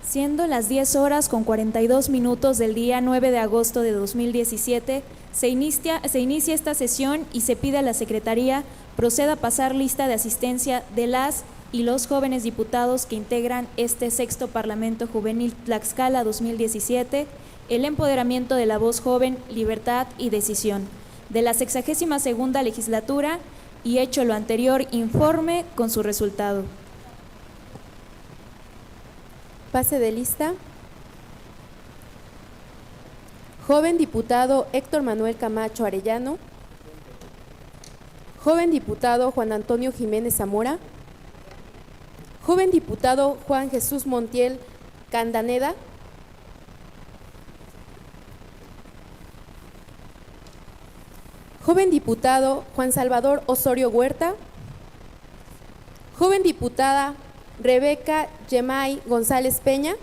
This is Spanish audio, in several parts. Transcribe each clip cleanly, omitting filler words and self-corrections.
Siendo las 10:42 del día 9 de agosto de 2017, se inicia esta sesión y se pide a la Secretaría proceda a pasar lista de asistencia de las y los jóvenes diputados que integran este sexto Parlamento Juvenil Tlaxcala 2017, el empoderamiento de la voz joven, libertad y decisión, de la 62ª legislatura, y hecho lo anterior, informe con su resultado. Pase de lista. Joven diputado Héctor Manuel Camacho Arellano. Joven diputado Juan Antonio Jiménez Zamora. Joven diputado Juan Jesús Montiel Candaneda. Joven diputado Juan Salvador Osorio Huerta. Joven diputada Rebeca Yemay González Peña.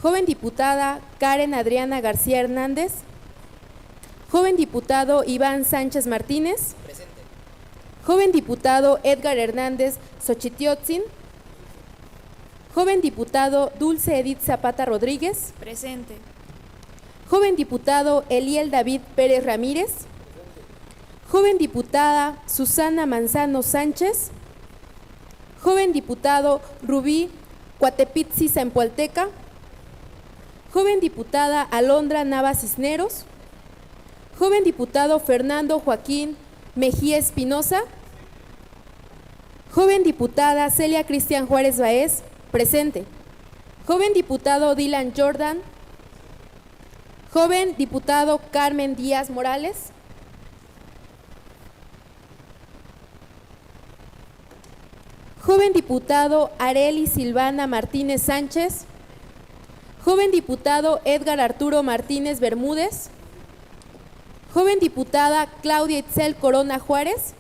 Joven diputada Karen Adriana García Hernández. Joven diputado Iván Sánchez Martínez. Presente. Joven diputado Edgar Hernández Xochitiotzin. Joven diputado Dulce Edith Zapata Rodríguez. Presente. Joven diputado Eliel David Pérez Ramírez. Joven diputada Susana Manzano Sánchez. Joven diputado Rubí Cuatepitzi Zampolteca. Joven diputada Alondra Nava Cisneros. Joven diputado Fernando Joaquín Mejía Espinosa. Joven diputada Celia Cristian Juárez Baez, presente. Joven diputado Dylan Jordan. Joven diputado Carmen Díaz Morales. Joven diputado Arely Silvana Martínez Sánchez. Joven diputado Edgar Arturo Martínez Bermúdez. Joven diputada Claudia Itzel Corona Juárez.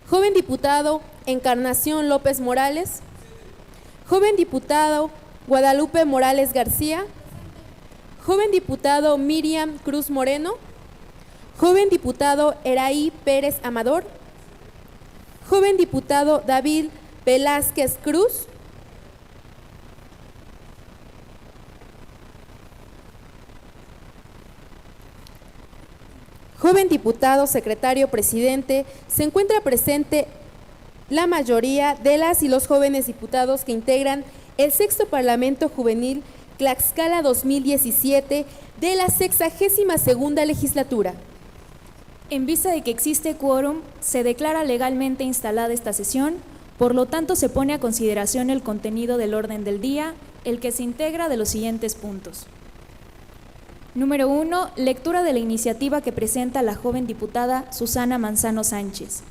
Joven diputado Encarnación López Morales. Joven diputado Guadalupe Morales García. Joven diputado Miriam Cruz Moreno. Joven diputado Eraí Pérez Amador. Joven diputado David Velázquez Cruz. Joven diputado, secretario, presidente, se encuentra presente la mayoría de las y los jóvenes diputados que integran el sexto Parlamento Juvenil Tlaxcala 2017 de la 62ª legislatura. En vista de que existe quórum, se declara legalmente instalada esta sesión, por lo tanto se pone a consideración el contenido del orden del día, el que se integra de los siguientes puntos. Número 1. Lectura de la iniciativa que presenta la joven diputada Susana Manzano Sánchez.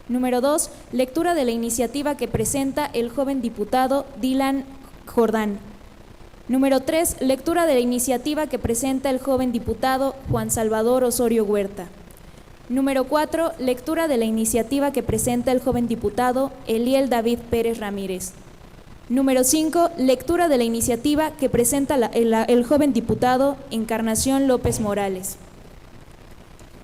Número 2. Lectura de la iniciativa que presenta el joven diputado Dylan Jordán. Número 3. Lectura de la iniciativa que presenta el joven diputado Juan Salvador Osorio Huerta. Número 4. Lectura de la iniciativa que presenta el joven diputado Eliel David Pérez Ramírez. Número 5. Lectura de la iniciativa que presenta el joven diputado Encarnación López Morales.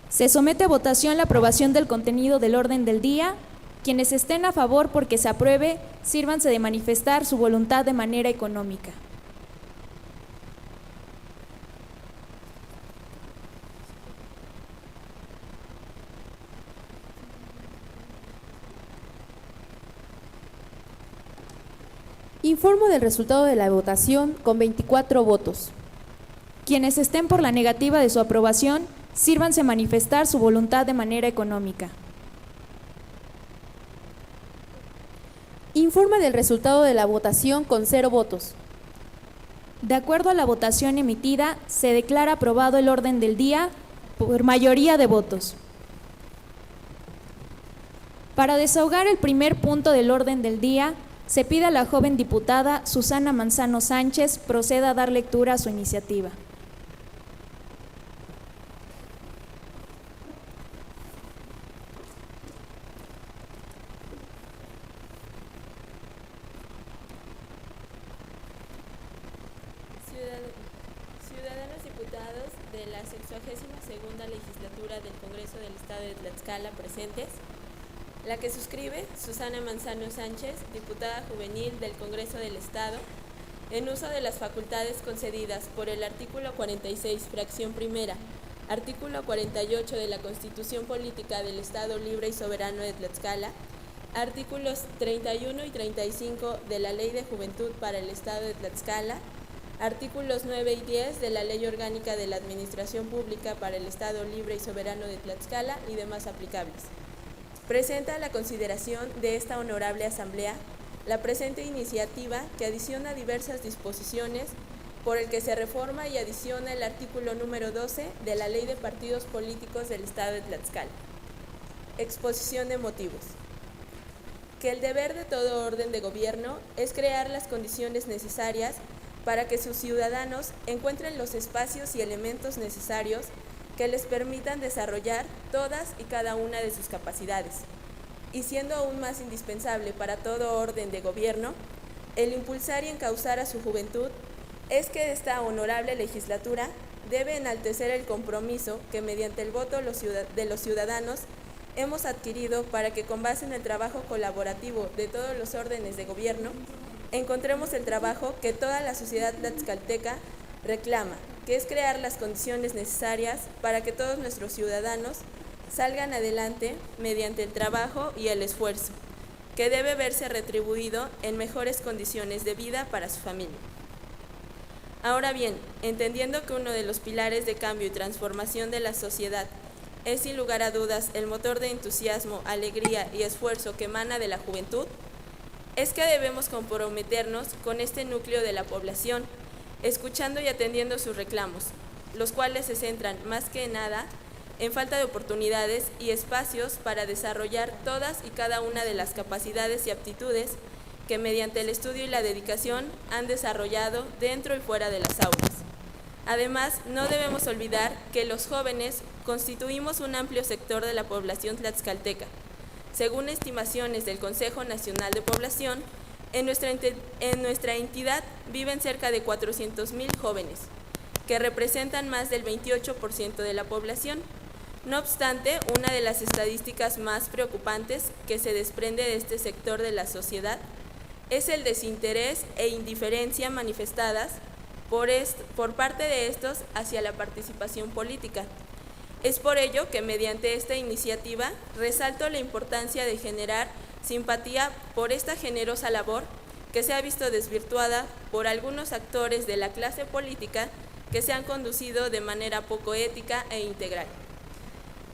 Se somete a votación la aprobación del contenido del orden del día. Quienes estén a favor porque se apruebe, sírvanse de manifestar su voluntad de manera económica. Informo del resultado de la votación con 24 votos. Quienes estén por la negativa de su aprobación, sírvanse manifestar su voluntad de manera económica. Informa del resultado de la votación con 0 votos. De acuerdo a la votación emitida, se declara aprobado el orden del día por mayoría de votos. Para desahogar el primer punto del orden del día, se pide a la joven diputada Susana Manzano Sánchez proceda a dar lectura a su iniciativa. Ciudadanos diputados de la 62ª legislatura del Congreso del Estado de Tlaxcala presentes. la que suscribe Susana Manzano Sánchez, diputada juvenil del Congreso del Estado, en uso de las facultades concedidas por el artículo 46, fracción primera, artículo 48 de la Constitución Política del Estado Libre y Soberano de Tlaxcala, artículos 31 y 35 de la Ley de Juventud para el Estado de Tlaxcala, artículos 9 y 10 de la Ley Orgánica de la Administración Pública para el Estado Libre y Soberano de Tlaxcala y demás aplicables. Presenta a la consideración de esta honorable Asamblea la presente iniciativa que adiciona diversas disposiciones por el que se reforma y adiciona el artículo número 12 de la Ley de Partidos Políticos del Estado de Tlaxcala. Exposición de motivos. Que el deber de todo orden de gobierno es crear las condiciones necesarias para que sus ciudadanos encuentren los espacios y elementos necesarios que les permitan desarrollar todas y cada una de sus capacidades. Y siendo aún más indispensable para todo orden de gobierno, el impulsar y encauzar a su juventud, es que esta honorable legislatura debe enaltecer el compromiso que mediante el voto de los ciudadanos hemos adquirido para que con base en el trabajo colaborativo de todos los órdenes de gobierno, encontremos el trabajo que toda la sociedad tlaxcalteca reclama, que es crear las condiciones necesarias para que todos nuestros ciudadanos salgan adelante mediante el trabajo y el esfuerzo, que debe verse retribuido en mejores condiciones de vida para su familia. Ahora bien, entendiendo que uno de los pilares de cambio y transformación de la sociedad es sin lugar a dudas el motor de entusiasmo, alegría y esfuerzo que emana de la juventud, es que debemos comprometernos con este núcleo de la población, escuchando y atendiendo sus reclamos, los cuales se centran más que nada en falta de oportunidades y espacios para desarrollar todas y cada una de las capacidades y aptitudes que mediante el estudio y la dedicación han desarrollado dentro y fuera de las aulas. Además, no debemos olvidar que los jóvenes constituimos un amplio sector de la población tlaxcalteca. Según estimaciones del Consejo Nacional de Población, en nuestra entidad viven cerca de 400,000 jóvenes, que representan más del 28% de la población. No obstante, una de las estadísticas más preocupantes que se desprende de este sector de la sociedad es el desinterés e indiferencia manifestadas por parte de estos hacia la participación política. Es por ello que mediante esta iniciativa resalto la importancia de generar simpatía por esta generosa labor que se ha visto desvirtuada por algunos actores de la clase política que se han conducido de manera poco ética e integral.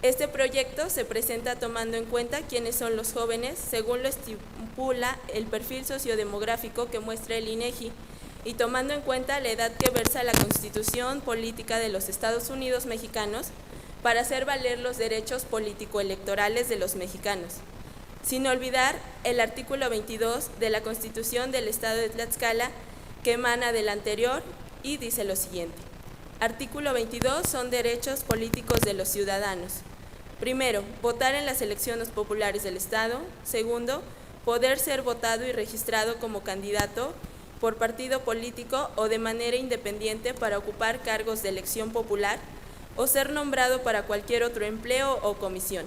Este proyecto se presenta tomando en cuenta quiénes son los jóvenes, según lo estipula el perfil sociodemográfico que muestra el INEGI, y tomando en cuenta la edad que versa la Constitución Política de los Estados Unidos Mexicanos para hacer valer los derechos político-electorales de los mexicanos, sin olvidar el artículo 22 de la Constitución del Estado de Tlaxcala, que emana del anterior y dice lo siguiente. Artículo 22 son derechos políticos de los ciudadanos. Primero, votar en las elecciones populares del Estado. Segundo, poder ser votado y registrado como candidato por partido político o de manera independiente para ocupar cargos de elección popular o ser nombrado para cualquier otro empleo o comisión,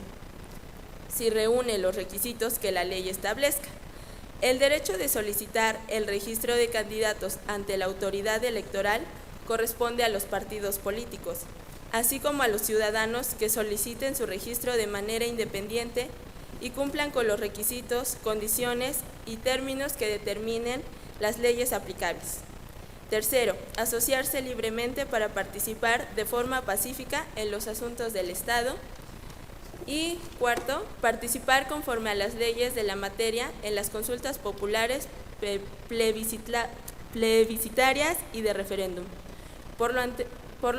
si reúne los requisitos que la ley establezca. El derecho de solicitar el registro de candidatos ante la autoridad electoral corresponde a los partidos políticos, así como a los ciudadanos que soliciten su registro de manera independiente y cumplan con los requisitos, condiciones y términos que determinen las leyes aplicables. Tercero, asociarse libremente para participar de forma pacífica en los asuntos del Estado. Y cuarto, participar conforme a las leyes de la materia en las consultas populares, plebiscitarias y de referéndum. Por lo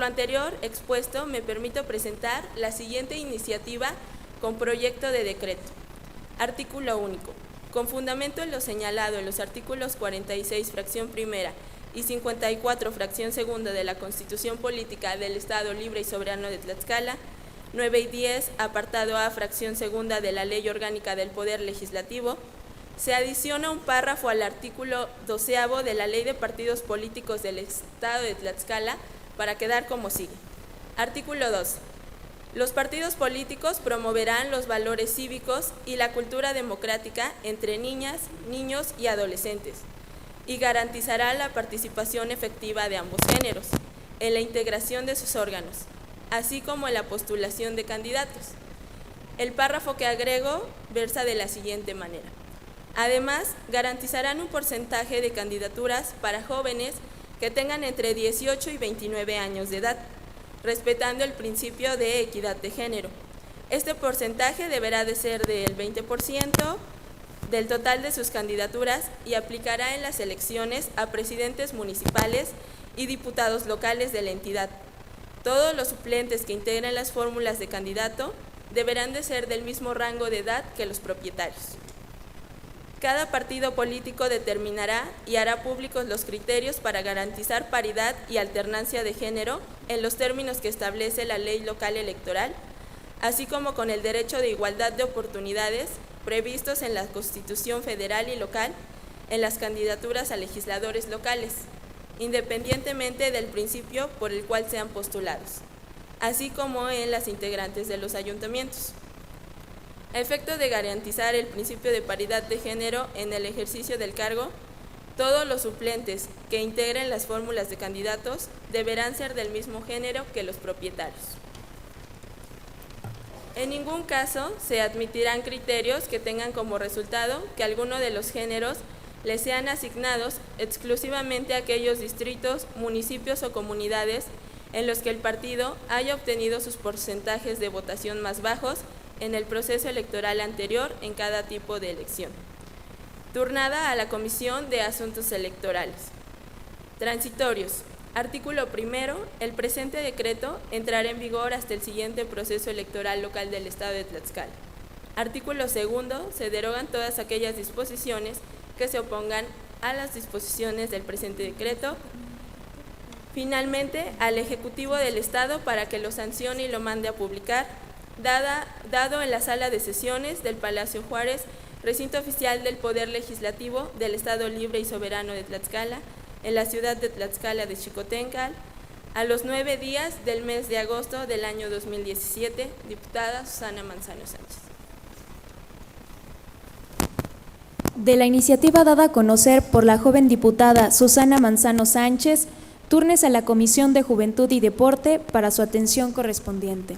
anterior expuesto, me permito presentar la siguiente iniciativa con proyecto de decreto. Artículo único. Con fundamento en lo señalado en los artículos 46, fracción primera, y 54, fracción segunda de la Constitución Política del Estado Libre y Soberano de Tlaxcala, 9 y 10, apartado A, fracción segunda de la Ley Orgánica del Poder Legislativo, se adiciona un párrafo al artículo 12º de la Ley de Partidos Políticos del Estado de Tlaxcala para quedar como sigue. Artículo 2. Los partidos políticos promoverán los valores cívicos y la cultura democrática entre niñas, niños y adolescentes y garantizará la participación efectiva de ambos géneros en la integración de sus órganos, así como en la postulación de candidatos. El párrafo que agrego versa de la siguiente manera. Además, garantizarán un porcentaje de candidaturas para jóvenes que tengan entre 18 y 29 años de edad, respetando el principio de equidad de género. Este porcentaje deberá de ser del 20% del total de sus candidaturas y aplicará en las elecciones a presidentes municipales y diputados locales de la entidad. Todos los suplentes que integren las fórmulas de candidato deberán de ser del mismo rango de edad que los propietarios. Cada partido político determinará y hará públicos los criterios para garantizar paridad y alternancia de género en los términos que establece la ley local electoral, así como con el derecho de igualdad de oportunidades previstos en la Constitución federal y local en las candidaturas a legisladores locales, independientemente del principio por el cual sean postulados, así como en las integrantes de los ayuntamientos. A efecto de garantizar el principio de paridad de género en el ejercicio del cargo, todos los suplentes que integren las fórmulas de candidatos deberán ser del mismo género que los propietarios. En ningún caso se admitirán criterios que tengan como resultado que alguno de los géneros les sean asignados exclusivamente a aquellos distritos, municipios o comunidades en los que el partido haya obtenido sus porcentajes de votación más bajos en el proceso electoral anterior en cada tipo de elección. Turnada a la Comisión de Asuntos Electorales. Transitorios. Artículo primero. El presente decreto entrará en vigor hasta el siguiente proceso electoral local del Estado de Tlaxcala. Artículo segundo. Se derogan todas aquellas disposiciones que se opongan a las disposiciones del presente decreto. Finalmente, al Ejecutivo del Estado para que lo sancione y lo mande a publicar, dado en la sala de sesiones del Palacio Juárez, recinto oficial del Poder Legislativo del Estado Libre y Soberano de Tlaxcala, en la ciudad de Tlaxcala de Xicoténcatl, a los 9 días del mes de agosto del año 2017, diputada Susana Manzano Sánchez. De la iniciativa dada a conocer por la joven diputada Susana Manzano Sánchez, túrnese a la Comisión de Juventud y Deporte para su atención correspondiente.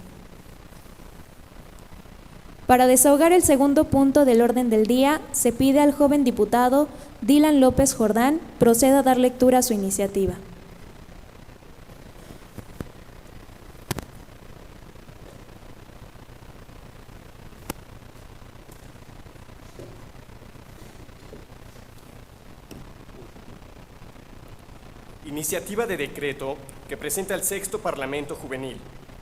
Para desahogar el segundo punto del orden del día, se pide al joven diputado Dylan López Jordán proceda a dar lectura a su iniciativa. Iniciativa de decreto que presenta el Sexto Parlamento Juvenil.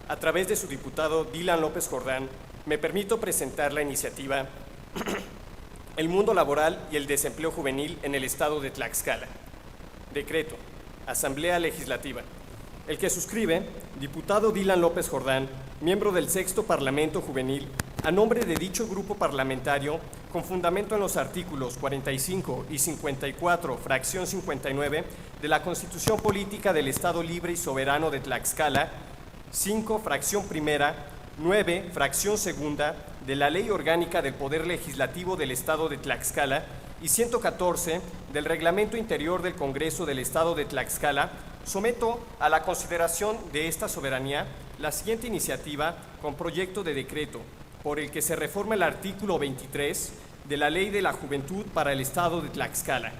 A través de su diputado Dylan López Jordán, me permito presentar la iniciativa El mundo laboral y el desempleo juvenil en el estado de Tlaxcala. Decreto. Asamblea Legislativa. El que suscribe, diputado Dylan López Jordán, miembro del Sexto Parlamento Juvenil, a nombre de dicho grupo parlamentario, con fundamento en los artículos 45 y 54, fracción 59, de la Constitución Política del Estado Libre y Soberano de Tlaxcala, 5, fracción primera, 9, fracción segunda, de la Ley Orgánica del Poder Legislativo del Estado de Tlaxcala y 114 del Reglamento Interior del Congreso del Estado de Tlaxcala, someto a la consideración de esta soberanía la siguiente iniciativa con proyecto de decreto por el que se reforma el artículo 23 de la Ley de la Juventud para el Estado de Tlaxcala,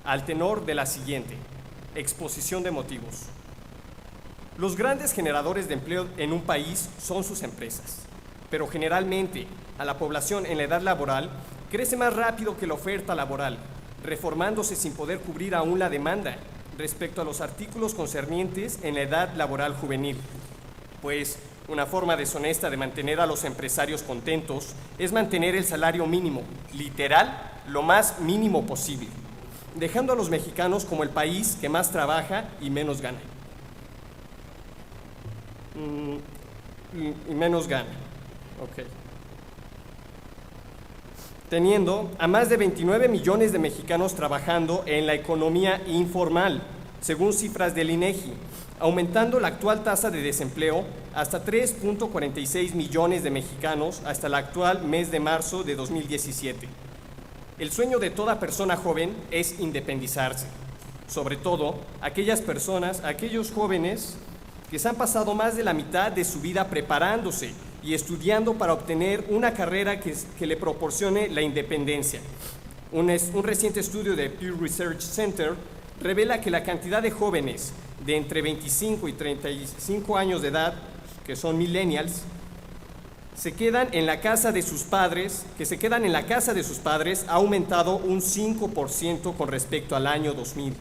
al tenor de la siguiente exposición de motivos. Los grandes generadores de empleo en un país son sus empresas, pero generalmente a la población en la edad laboral crece más rápido que la oferta laboral, reformándose sin poder cubrir aún la demanda respecto a los artículos concernientes en la edad laboral juvenil, pues una forma deshonesta de mantener a los empresarios contentos es mantener el salario mínimo, literal, lo más mínimo posible, dejando a los mexicanos como el país que más trabaja y menos gana. Ok. Teniendo a más de 29 millones de mexicanos trabajando en la economía informal, según cifras del INEGI, aumentando la actual tasa de desempleo hasta 3.46 millones de mexicanos hasta el actual mes de marzo de 2017. El sueño de toda persona joven es independizarse, sobre todo aquellas personas, aquellos jóvenes que se han pasado más de la mitad de su vida preparándose y estudiando para obtener una carrera que le proporcione la independencia. Un reciente estudio de Pew Research Center revela que la cantidad de jóvenes de entre 25 y 35 años de edad, que son millennials, que se quedan en la casa de sus padres, ha aumentado un 5% con respecto al año 2000,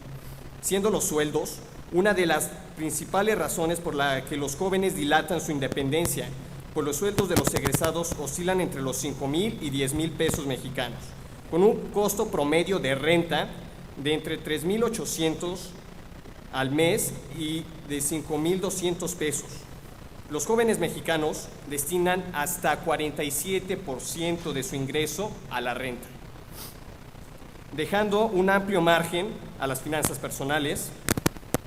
siendo los sueldos una de las principales razones por la que los jóvenes dilatan su independencia, pues los sueldos de los egresados oscilan entre los 5,000 y 10,000 pesos mexicanos, con un costo promedio de renta de entre 3,800 al mes y de 5,200 pesos. Los jóvenes mexicanos destinan hasta 47% de su ingreso a la renta, dejando un amplio margen a las finanzas personales,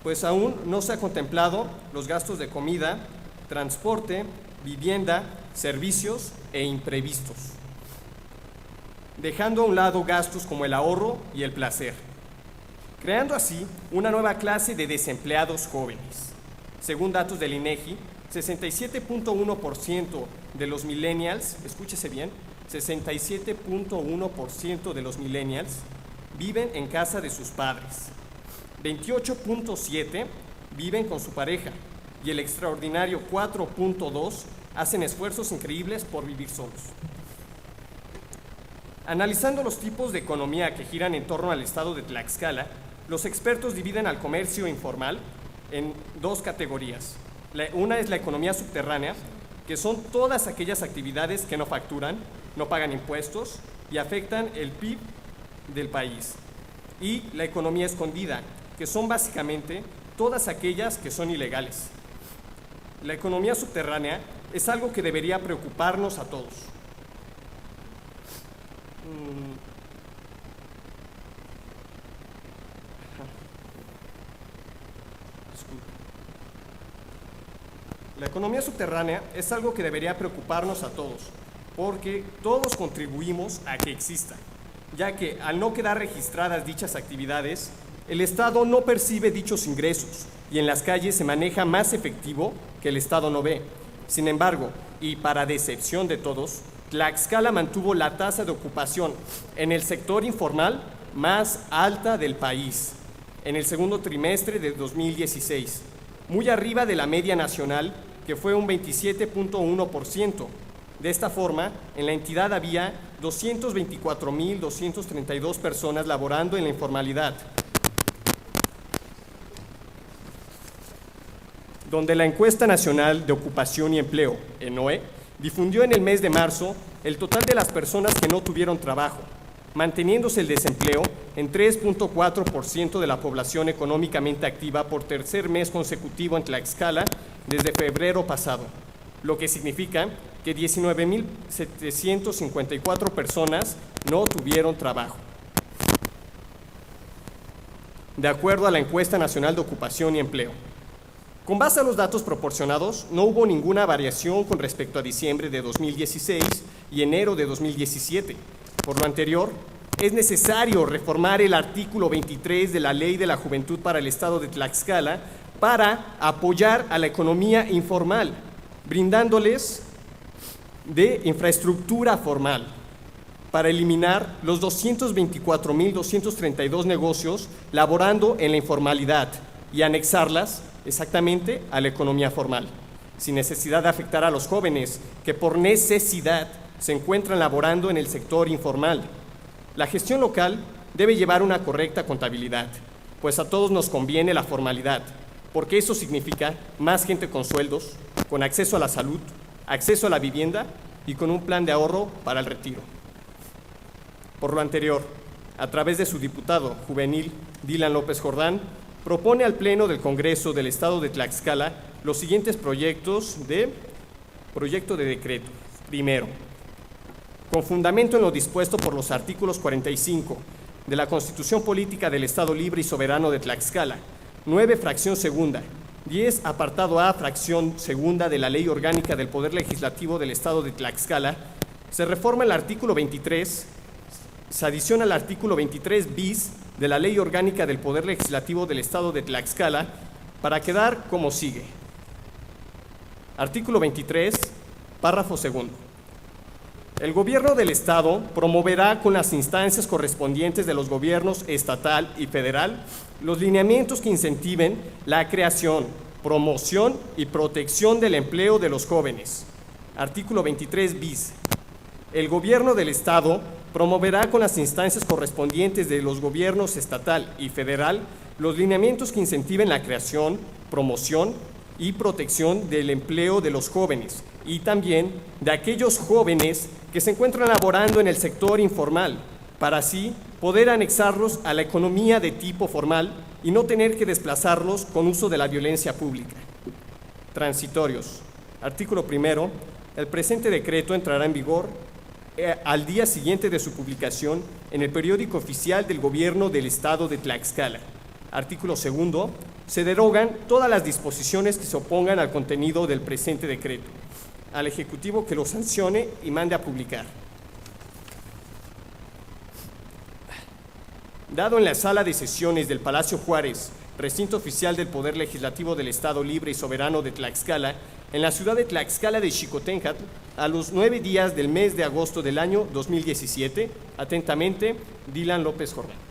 pues aún no se ha contemplado los gastos de comida, transporte, vivienda, servicios e imprevistos, dejando a un lado gastos como el ahorro y el placer, creando así una nueva clase de desempleados jóvenes. Según datos del INEGI, 67.1% de los millennials, escúchese bien, 67.1% de los millennials viven en casa de sus padres, 28.7% viven con su pareja y el extraordinario 4.2% hacen esfuerzos increíbles por vivir solos. Analizando los tipos de economía que giran en torno al estado de Tlaxcala, los expertos dividen al comercio informal en dos categorías. Una es la economía subterránea, que son todas aquellas actividades que no facturan, no pagan impuestos y afectan el PIB del país. Y la economía escondida, que son básicamente todas aquellas que son ilegales. La economía subterránea es algo que debería preocuparnos a todos. La economía subterránea es algo que debería preocuparnos a todos, porque todos contribuimos a que exista, ya que al no quedar registradas dichas actividades, el Estado no percibe dichos ingresos y en las calles se maneja más efectivo que el Estado no ve. Sin embargo, y para decepción de todos, Tlaxcala mantuvo la tasa de ocupación en el sector informal más alta del país en el segundo trimestre de 2016, muy arriba de la media nacional, que fue un 27.1%. De esta forma, en la entidad había 224,232 personas laborando en la informalidad, donde la Encuesta Nacional de Ocupación y Empleo, ENOE, difundió en el mes de marzo el total de las personas que no tuvieron trabajo, manteniéndose el desempleo en 3.4% de la población económicamente activa por tercer mes consecutivo en Tlaxcala desde febrero pasado, lo que significa que 19,754 personas no tuvieron trabajo. De acuerdo a la Encuesta Nacional de Ocupación y Empleo. Con base a los datos proporcionados, no hubo ninguna variación con respecto a diciembre de 2016 y enero de 2017. Por lo anterior, es necesario reformar el artículo 23 de la Ley de la Juventud para el Estado de Tlaxcala para apoyar a la economía informal, brindándoles de infraestructura formal, para eliminar los 224,232 negocios laborando en la informalidad y anexarlas exactamente a la economía formal, sin necesidad de afectar a los jóvenes que por necesidad se encuentran laborando en el sector informal. La gestión local debe llevar una correcta contabilidad, pues a todos nos conviene la formalidad, porque eso significa más gente con sueldos, con acceso a la salud, acceso a la vivienda y con un plan de ahorro para el retiro. Por lo anterior, a través de su diputado juvenil, Dylan López Jordán, propone al Pleno del Congreso del Estado de Tlaxcala los siguientes proyecto de decreto. Primero, con fundamento en lo dispuesto por los artículos 45 de la Constitución Política del Estado Libre y Soberano de Tlaxcala, 9 fracción segunda 10, apartado A, fracción segunda de la Ley Orgánica del Poder Legislativo del Estado de Tlaxcala, se reforma el artículo 23, se adiciona el artículo 23 bis de la Ley Orgánica del Poder Legislativo del Estado de Tlaxcala para quedar como sigue. Artículo 23, párrafo segundo. El Gobierno del Estado promoverá con las instancias correspondientes de los gobiernos estatal y federal los lineamientos que incentiven la creación, promoción y protección del empleo de los jóvenes. Artículo 23 bis. El Gobierno del Estado promoverá con las instancias correspondientes de los gobiernos estatal y federal los lineamientos que incentiven la creación, promoción y protección del empleo de los jóvenes y también de aquellos jóvenes que se encuentran laborando en el sector informal, para así poder anexarlos a la economía de tipo formal y no tener que desplazarlos con uso de la violencia pública. Transitorios. Artículo primero. El presente decreto entrará en vigor al día siguiente de su publicación en el periódico oficial del Gobierno del Estado de Tlaxcala. Artículo segundo. Se derogan todas las disposiciones que se opongan al contenido del presente decreto, al Ejecutivo que lo sancione y mande a publicar. Dado en la sala de sesiones del Palacio Juárez, recinto oficial del Poder Legislativo del Estado Libre y Soberano de Tlaxcala, en la ciudad de Tlaxcala de Xicoténcatl, a los 9 días del mes de agosto del año 2017, atentamente, Dylan López Jordán.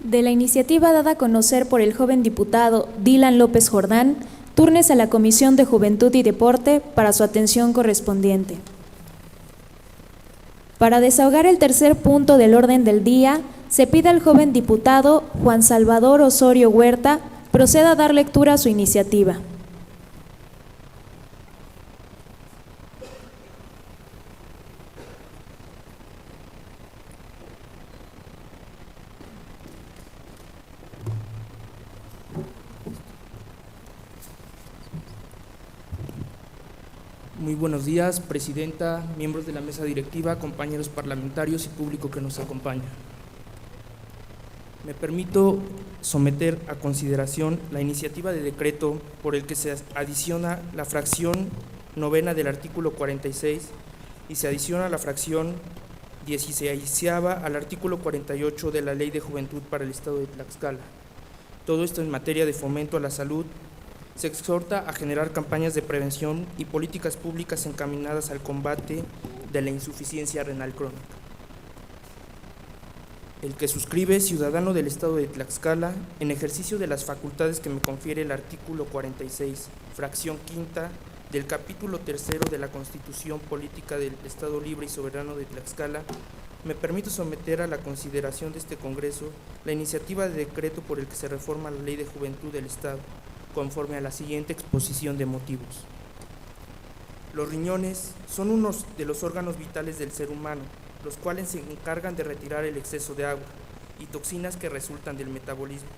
De la iniciativa dada a conocer por el joven diputado Dylan López Jordán, túrnese a la Comisión de Juventud y Deporte para su atención correspondiente. Para desahogar el tercer punto del orden del día, se pide al joven diputado Juan Salvador Osorio Huerta proceda a dar lectura a su iniciativa. Muy buenos días, presidenta, miembros de la mesa directiva, compañeros parlamentarios y público que nos acompaña. Me permito someter a consideración la iniciativa de decreto por el que se adiciona la fracción novena del artículo 46 y se adiciona la fracción 16ª al artículo 48 de la Ley de Juventud para el Estado de Tlaxcala. Todo esto en materia de fomento a la salud. Se exhorta a generar campañas de prevención y políticas públicas encaminadas al combate de la insuficiencia renal crónica. El que suscribe, ciudadano del Estado de Tlaxcala, en ejercicio de las facultades que me confiere el artículo 46, fracción quinta del capítulo 3 de la Constitución Política del Estado Libre y Soberano de Tlaxcala, me permito someter a la consideración de este Congreso la iniciativa de decreto por el que se reforma la Ley de Juventud del Estado, conforme a la siguiente exposición de motivos. Los riñones son uno de los órganos vitales del ser humano, los cuales se encargan de retirar el exceso de agua y toxinas que resultan del metabolismo,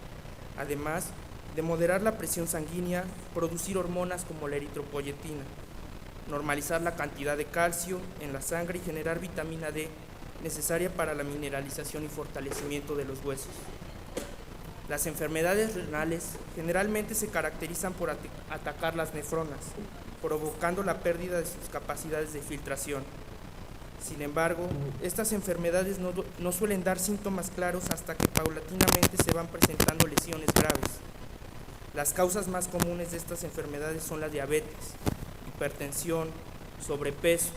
además de moderar la presión sanguínea, producir hormonas como la eritropoyetina, normalizar la cantidad de calcio en la sangre y generar vitamina D, necesaria para la mineralización y fortalecimiento de los huesos. Las enfermedades renales generalmente se caracterizan por atacar las nefronas, provocando la pérdida de sus capacidades de filtración. Sin embargo, estas enfermedades no suelen dar síntomas claros hasta que paulatinamente se van presentando lesiones graves. Las causas más comunes de estas enfermedades son la diabetes, hipertensión, sobrepeso,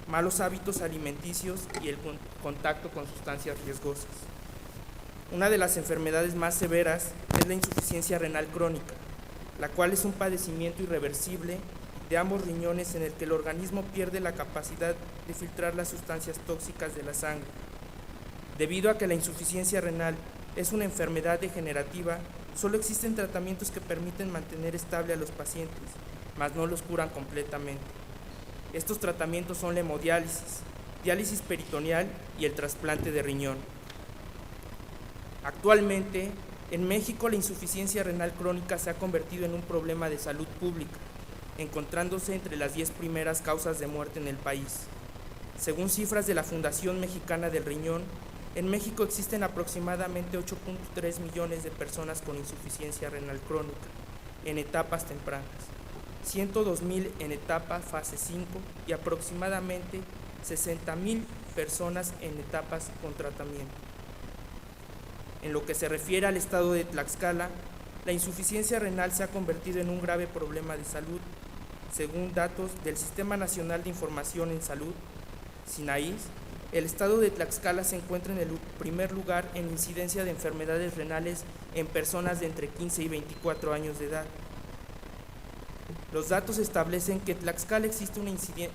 malos hábitos alimenticios y el contacto con sustancias riesgosas. Una de las enfermedades más severas es la insuficiencia renal crónica, la cual es un padecimiento irreversible de ambos riñones en el que el organismo pierde la capacidad de filtrar las sustancias tóxicas de la sangre. Debido a que la insuficiencia renal es una enfermedad degenerativa, solo existen tratamientos que permiten mantener estable a los pacientes, mas no los curan completamente. Estos tratamientos son la hemodiálisis, diálisis peritoneal y el trasplante de riñón. Actualmente, en México la insuficiencia renal crónica se ha convertido en un problema de salud pública, encontrándose entre las 10 primeras causas de muerte en el país. Según cifras de la Fundación Mexicana del Riñón, En México existen aproximadamente 8.3 millones de personas con insuficiencia renal crónica en etapas tempranas, 102,000 en etapa fase 5 y aproximadamente 60,000 personas en etapas con tratamiento. En lo que se refiere al estado de Tlaxcala, la insuficiencia renal se ha convertido en un grave problema de salud. Según datos del Sistema Nacional de Información en Salud, SINAIS, el estado de Tlaxcala se encuentra en el primer lugar en incidencia de enfermedades renales en personas de entre 15 y 24 años de edad. Los datos establecen que en Tlaxcala existe una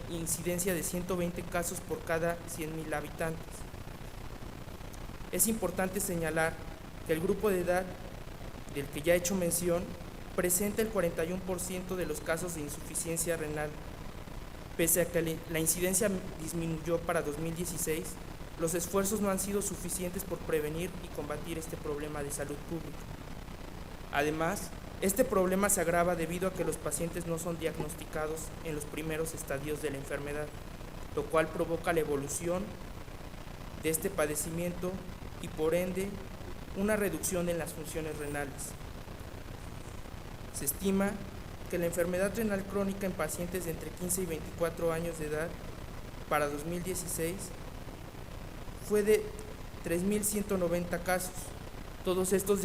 incidencia de 120 casos por cada 100,000 habitantes. Es importante señalar que el grupo de edad del que ya he hecho mención presenta el 41% de los casos de insuficiencia renal. Pese a que la incidencia disminuyó para 2016, los esfuerzos no han sido suficientes por prevenir y combatir este problema de salud pública. Además, este problema se agrava debido a que los pacientes no son diagnosticados en los primeros estadios de la enfermedad, lo cual provoca la evolución de este padecimiento y por ende una reducción en las funciones renales. Se estima que la enfermedad renal crónica en pacientes de entre 15 y 24 años de edad para 2016 fue de 3,190 casos, todos estos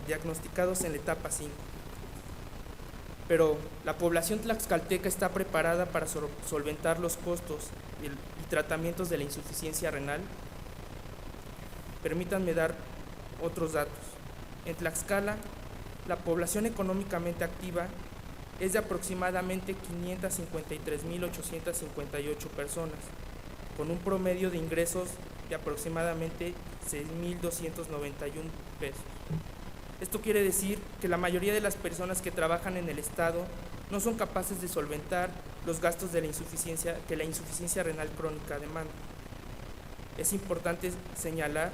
diagnosticados en la etapa 5. Pero la población tlaxcalteca está preparada para solventar los costos y tratamientos de la insuficiencia renal. Permítanme dar otros datos. En Tlaxcala, la población económicamente activa es de aproximadamente 553,858 personas, con un promedio de ingresos de aproximadamente 6,291 pesos. Esto quiere decir que la mayoría de las personas que trabajan en el Estado no son capaces de solventar los gastos de la insuficiencia que la insuficiencia renal crónica demanda. Es importante señalar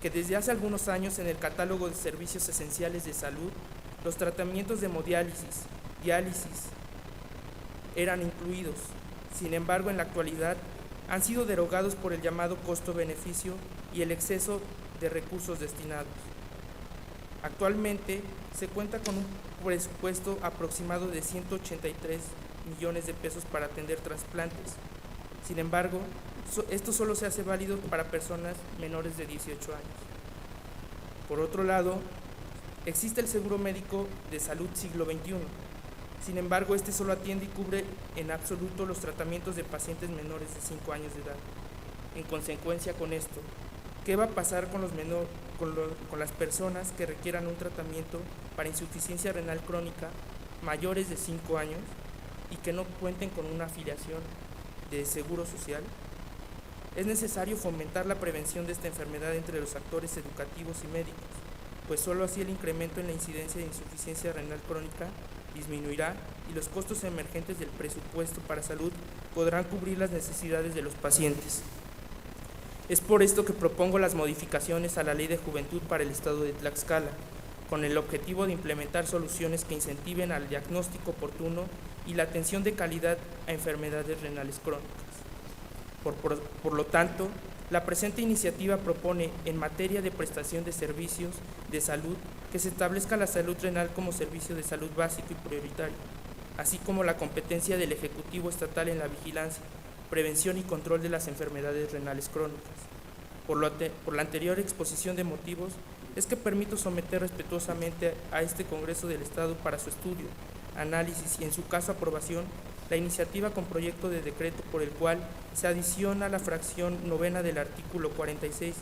que desde hace algunos años en el catálogo de servicios esenciales de salud, los tratamientos de hemodiálisis, diálisis eran incluidos. Sin embargo, en la actualidad han sido derogados por el llamado costo-beneficio y el exceso de recursos destinados. Actualmente se cuenta con un presupuesto aproximado de 183 millones de pesos para atender trasplantes. Sin embargo, esto solo se hace válido para personas menores de 18 años. Por otro lado, existe el seguro médico de salud siglo XXI. Sin embargo, este solo atiende y cubre en absoluto los tratamientos de pacientes menores de 5 años de edad. En consecuencia con esto, ¿qué va a pasar con las personas que requieran un tratamiento para insuficiencia renal crónica mayores de 5 años y que no cuenten con una afiliación de seguro social? Es necesario fomentar la prevención de esta enfermedad entre los actores educativos y médicos, pues solo así el incremento en la incidencia de insuficiencia renal crónica disminuirá y los costos emergentes del presupuesto para salud podrán cubrir las necesidades de los pacientes. Es por esto que propongo las modificaciones a la Ley de Juventud para el Estado de Tlaxcala, con el objetivo de implementar soluciones que incentiven al diagnóstico oportuno y la atención de calidad a enfermedades renales crónicas. Por lo tanto, la presente iniciativa propone, en materia de prestación de servicios de salud, que se establezca la salud renal como servicio de salud básico y prioritario, así como la competencia del Ejecutivo Estatal en la vigilancia, prevención y control de las enfermedades renales crónicas. Por la anterior exposición de motivos, es que permito someter respetuosamente a este Congreso del Estado para su estudio, análisis y, en su caso, aprobación, la iniciativa con proyecto de decreto por el cual se adiciona la fracción 9ª del artículo 46,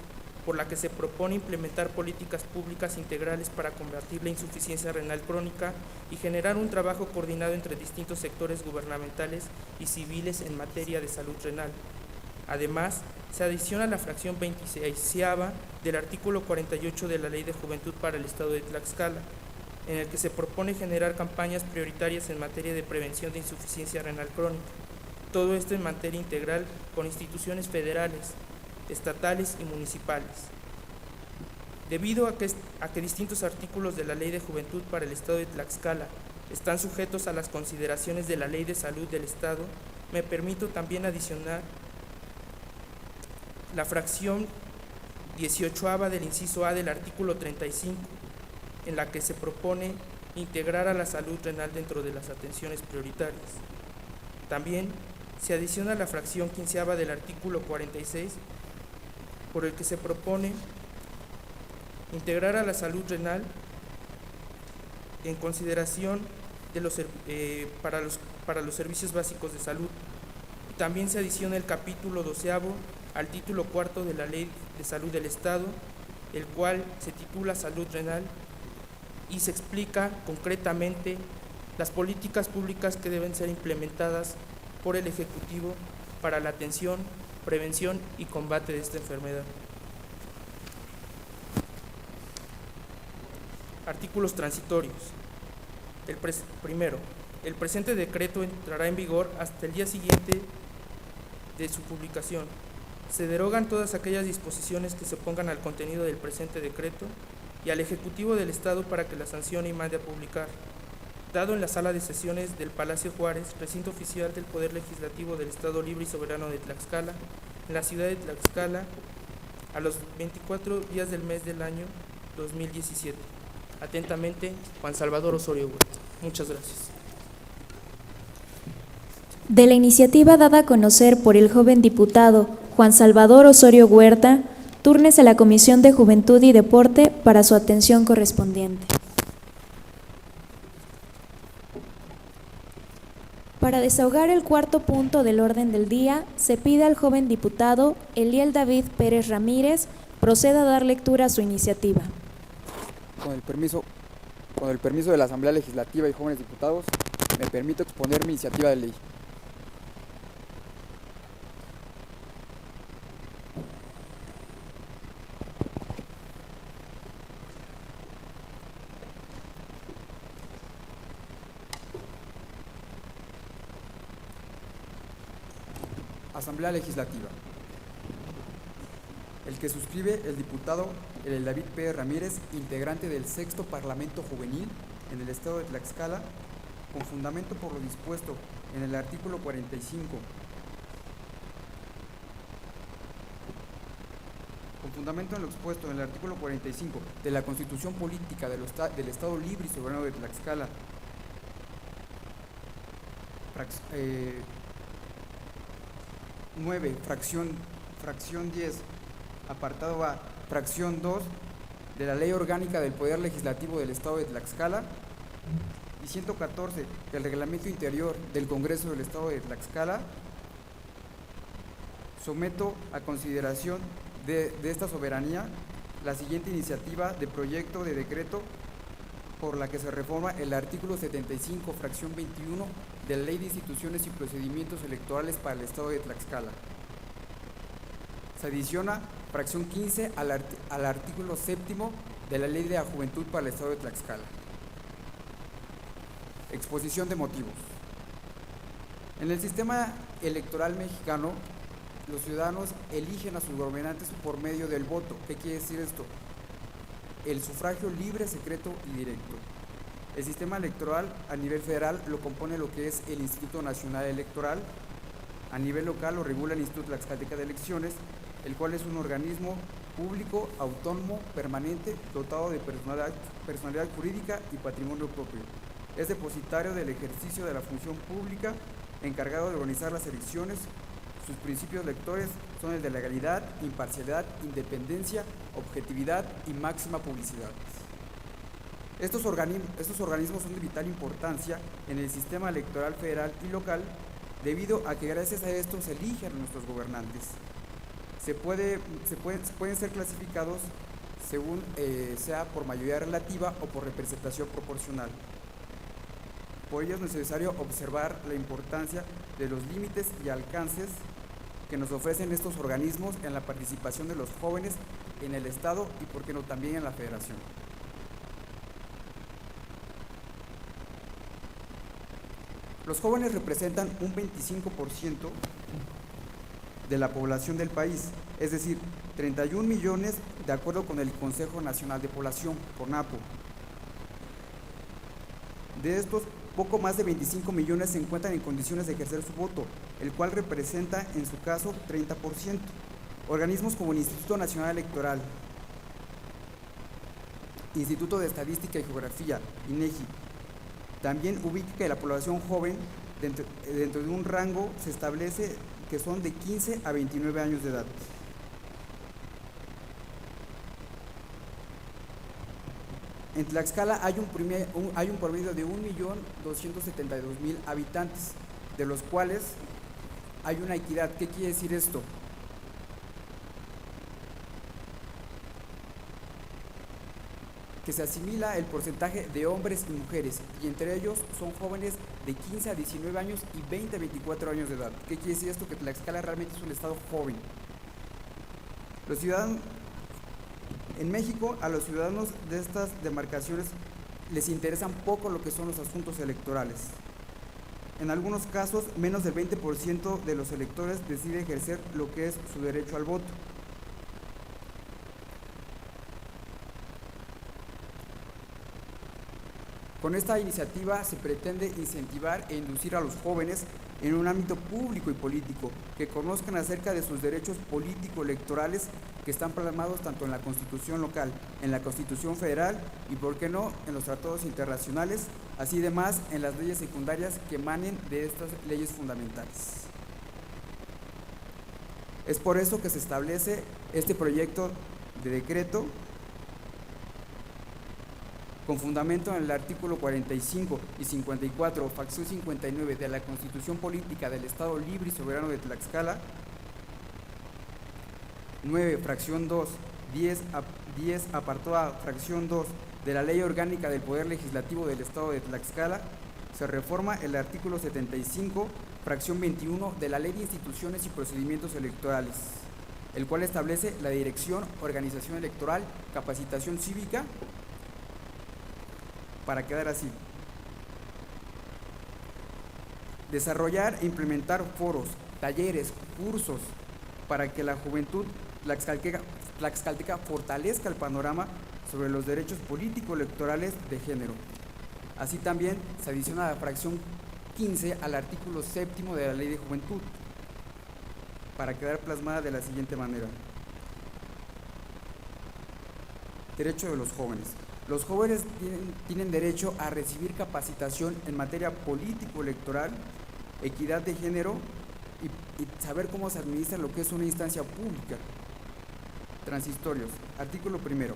por la que se propone implementar políticas públicas integrales para combatir la insuficiencia renal crónica y generar un trabajo coordinado entre distintos sectores gubernamentales y civiles en materia de salud renal. Además, se adiciona la fracción 26ª del artículo 48 de la Ley de Juventud para el Estado de Tlaxcala, en el que se propone generar campañas prioritarias en materia de prevención de insuficiencia renal crónica. Todo esto en materia integral con instituciones federales, estatales y municipales. Debido a que distintos artículos de la Ley de Juventud para el Estado de Tlaxcala están sujetos a las consideraciones de la Ley de Salud del Estado, me permito también adicionar la fracción 18ª del inciso A del artículo 35, en la que se propone integrar a la salud renal dentro de las atenciones prioritarias. También se adiciona la fracción 15ª del artículo 46, por el que se propone integrar a la salud renal en consideración de para los servicios básicos de salud. Y también se adiciona el capítulo 12º al título 4 de la Ley de Salud del Estado, el cual se titula Salud Renal, y se explica concretamente las políticas públicas que deben ser implementadas por el Ejecutivo para la atención, prevención y combate de esta enfermedad. Artículos transitorios. Primero, el presente decreto entrará en vigor hasta el día siguiente de su publicación. Se derogan todas aquellas disposiciones que se opongan al contenido del presente decreto y al Ejecutivo del Estado para que la sancione y mande a publicar. Dado en la sala de sesiones del Palacio Juárez, recinto oficial del Poder Legislativo del Estado Libre y Soberano de Tlaxcala, en la ciudad de Tlaxcala, a los 24 días del mes del año 2017. Atentamente, Juan Salvador Osorio Huerta. Muchas gracias. De la iniciativa dada a conocer por el joven diputado Juan Salvador Osorio Huerta, túrnese a la Comisión de Juventud y Deporte para su atención correspondiente. Para desahogar el cuarto punto del orden del día, se pide al joven diputado Eliel David Pérez Ramírez proceda a dar lectura a su iniciativa. Con el permiso de la Asamblea Legislativa y jóvenes diputados, me permito exponer mi iniciativa de ley. Asamblea Legislativa. El que suscribe el diputado Eliel David Pérez Ramírez, integrante del Sexto Parlamento Juvenil en el Estado de Tlaxcala, con fundamento por lo dispuesto en el artículo 45, de la Constitución Política del Estado Libre y Soberano de Tlaxcala, fracción 10, apartado A, fracción 2 de la Ley Orgánica del Poder Legislativo del Estado de Tlaxcala y 114 del Reglamento Interior del Congreso del Estado de Tlaxcala, someto a consideración de esta soberanía la siguiente iniciativa de proyecto de decreto por la que se reforma el artículo 75, fracción 21 de la Ley de Instituciones y Procedimientos Electorales para el Estado de Tlaxcala. Se adiciona fracción 15 al artículo 7º de la Ley de la Juventud para el Estado de Tlaxcala. Exposición de motivos. En el sistema electoral mexicano, los ciudadanos eligen a sus gobernantes por medio del voto. ¿Qué quiere decir esto? El sufragio libre, secreto y directo. El sistema electoral a nivel federal lo compone lo que es el Instituto Nacional Electoral. A nivel local lo regula el Instituto Tlaxcalteca de Elecciones, el cual es un organismo público, autónomo, permanente, dotado de personalidad jurídica y patrimonio propio. Es depositario del ejercicio de la función pública, encargado de organizar las elecciones. Sus principios rectores son el de legalidad, imparcialidad, independencia, objetividad y máxima publicidad. Estos organismos son de vital importancia en el sistema electoral federal y local, debido a que gracias a esto se eligen a nuestros gobernantes. Pueden ser clasificados según sea por mayoría relativa o por representación proporcional. Por ello es necesario observar la importancia de los límites y alcances que nos ofrecen estos organismos en la participación de los jóvenes en el Estado y, por qué no, también en la Federación. Los jóvenes representan un 25% de la población del país, es decir, 31 millones de acuerdo con el Consejo Nacional de Población, CONAPO. De estos, poco más de 25 millones se encuentran en condiciones de ejercer su voto, el cual representa en su caso 30%. Organismos como el Instituto Nacional Electoral, Instituto de Estadística y Geografía, INEGI, también ubica que la población joven dentro de un rango se establece que son de 15 a 29 años de edad. En Tlaxcala hay un promedio de 1.272.000 habitantes, de los cuales hay una equidad. ¿Qué quiere decir esto? Que se asimila el porcentaje de hombres y mujeres, y entre ellos son jóvenes de 15 a 19 años y 20 a 24 años de edad. ¿Qué quiere decir esto? Que Tlaxcala realmente es un estado joven. Los ciudadanos, en México, a los ciudadanos de estas demarcaciones les interesan poco lo que son los asuntos electorales. En algunos casos, menos del 20% de los electores decide ejercer lo que es su derecho al voto. Con esta iniciativa se pretende incentivar e inducir a los jóvenes en un ámbito público y político, que conozcan acerca de sus derechos político-electorales que están plasmados tanto en la Constitución local, en la Constitución federal y, por qué no, en los tratados internacionales, así demás en las leyes secundarias que emanen de estas leyes fundamentales. Es por eso que se establece este proyecto de decreto con fundamento en el artículo 45 y 54, fracción 59 de la Constitución Política del Estado Libre y Soberano de Tlaxcala, 9, fracción 2, 10 apartado A, fracción 2 de la Ley Orgánica del Poder Legislativo del Estado de Tlaxcala, se reforma el artículo 75, fracción 21 de la Ley de Instituciones y Procedimientos Electorales, el cual establece la dirección, organización electoral, capacitación cívica, para quedar así. Desarrollar e implementar foros, talleres, cursos para que la juventud tlaxcalteca fortalezca el panorama sobre los derechos político-electorales de género. Así también se adiciona la fracción 15 al artículo 7 de la Ley de Juventud, para quedar plasmada de la siguiente manera. Derecho de los jóvenes. Los jóvenes tienen derecho a recibir capacitación en materia político-electoral, equidad de género y saber cómo se administra lo que es una instancia pública. Transistorios. Artículo 1.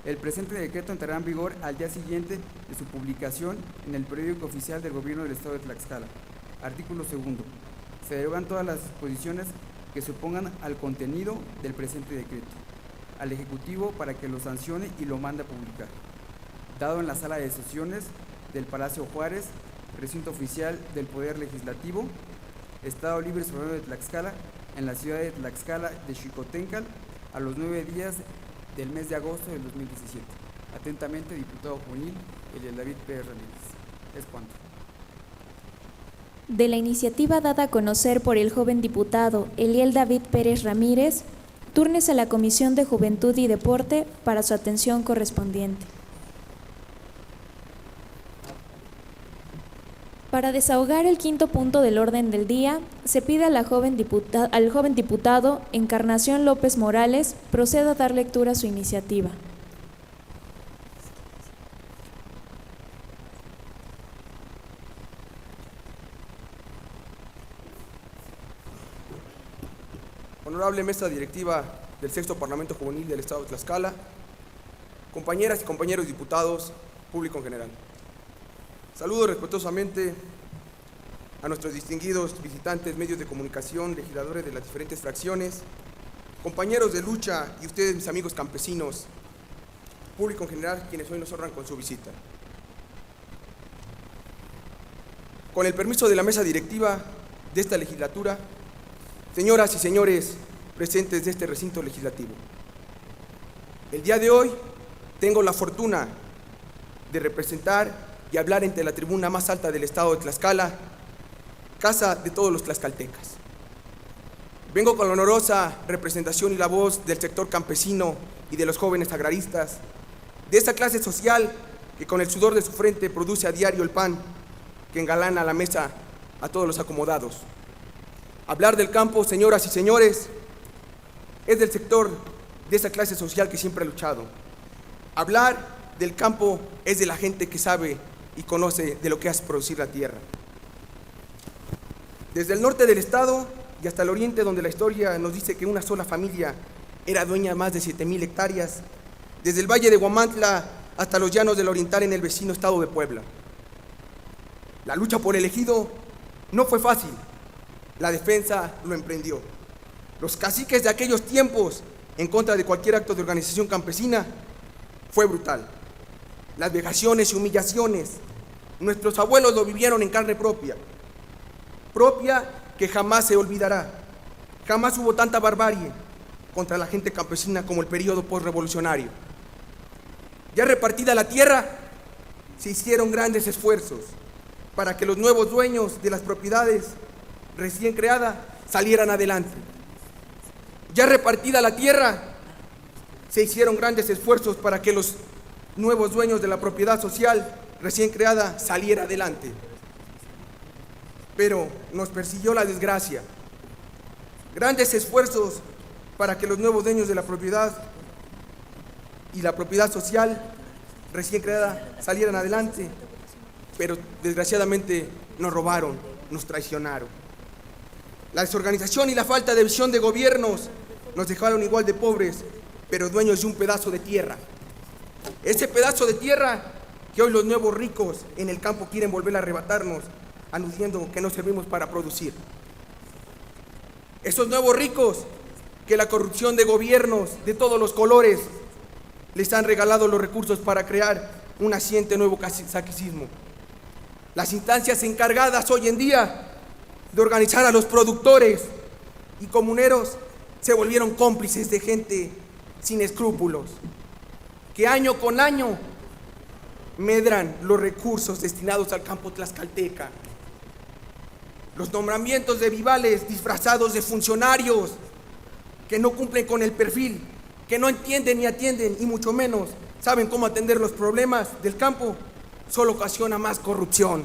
El presente decreto entrará en vigor al día siguiente de su publicación en el periódico oficial del Gobierno del Estado de Tlaxcala. Artículo 2. Se derogan todas las disposiciones que se opongan al contenido del presente decreto al Ejecutivo para que lo sancione y lo mande a publicar. Dado en la sala de sesiones del Palacio Juárez, recinto oficial del Poder Legislativo, Estado Libre y Soberano de Tlaxcala, en la ciudad de Tlaxcala de Xicoténcal, a los 9 días del mes de agosto del 2017. Atentamente, diputado juvenil Eliel David Pérez Ramírez. Es cuanto. De la iniciativa dada a conocer por el joven diputado Eliel David Pérez Ramírez, túrnese a la Comisión de Juventud y Deporte para su atención correspondiente. Para desahogar el quinto punto del orden del día, se pide a al joven diputado Encarnación López Morales proceda a dar lectura a su iniciativa. Honorable Mesa Directiva del Sexto Parlamento Juvenil del Estado de Tlaxcala, compañeras y compañeros diputados, público en general. Saludo respetuosamente a nuestros distinguidos visitantes, medios de comunicación, legisladores de las diferentes fracciones, compañeros de lucha y ustedes, mis amigos campesinos, público en general, quienes hoy nos honran con su visita. Con el permiso de la Mesa Directiva de esta legislatura, señoras y señores presentes de este recinto legislativo, el día de hoy tengo la fortuna de representar y hablar ante la tribuna más alta del estado de Tlaxcala, casa de todos los tlaxcaltecas. Vengo con la honorosa representación y la voz del sector campesino y de los jóvenes agraristas, de esta clase social que con el sudor de su frente produce a diario el pan que engalana la mesa a todos los acomodados. Hablar del campo, señoras y señores, es del sector de esa clase social que siempre ha luchado. Hablar del campo es de la gente que sabe y conoce de lo que hace producir la tierra. Desde el norte del estado y hasta el oriente, donde la historia nos dice que una sola familia era dueña de más de 7,000 hectáreas, desde el valle de Huamantla hasta los llanos del oriental en el vecino estado de Puebla. La lucha por el ejido no fue fácil, la defensa lo emprendió. Los caciques de aquellos tiempos, en contra de cualquier acto de organización campesina, fue brutal. Las vejaciones y humillaciones, nuestros abuelos lo vivieron en carne propia que jamás se olvidará. Jamás hubo tanta barbarie contra la gente campesina como el periodo postrevolucionario. Ya repartida la tierra, se hicieron grandes esfuerzos para que los nuevos dueños de las propiedades recién creadas salieran adelante. Ya repartida la tierra, se hicieron grandes esfuerzos para que los nuevos dueños de la propiedad social recién creada saliera adelante. Pero nos persiguió la desgracia. Grandes esfuerzos para que los nuevos dueños de la propiedad y la propiedad social recién creada salieran adelante, pero desgraciadamente nos robaron, nos traicionaron. La desorganización y la falta de visión de gobiernos nos dejaron igual de pobres, pero dueños de un pedazo de tierra. Ese pedazo de tierra que hoy los nuevos ricos en el campo quieren volver a arrebatarnos, anunciando que no servimos para producir. Esos nuevos ricos que la corrupción de gobiernos de todos los colores les han regalado los recursos para crear un naciente nuevo caciquismo. Las instancias encargadas hoy en día de organizar a los productores y comuneros se volvieron cómplices de gente sin escrúpulos, que año con año medran los recursos destinados al campo tlaxcalteca. Los nombramientos de vivales disfrazados de funcionarios que no cumplen con el perfil, que no entienden ni atienden y mucho menos saben cómo atender los problemas del campo, solo ocasiona más corrupción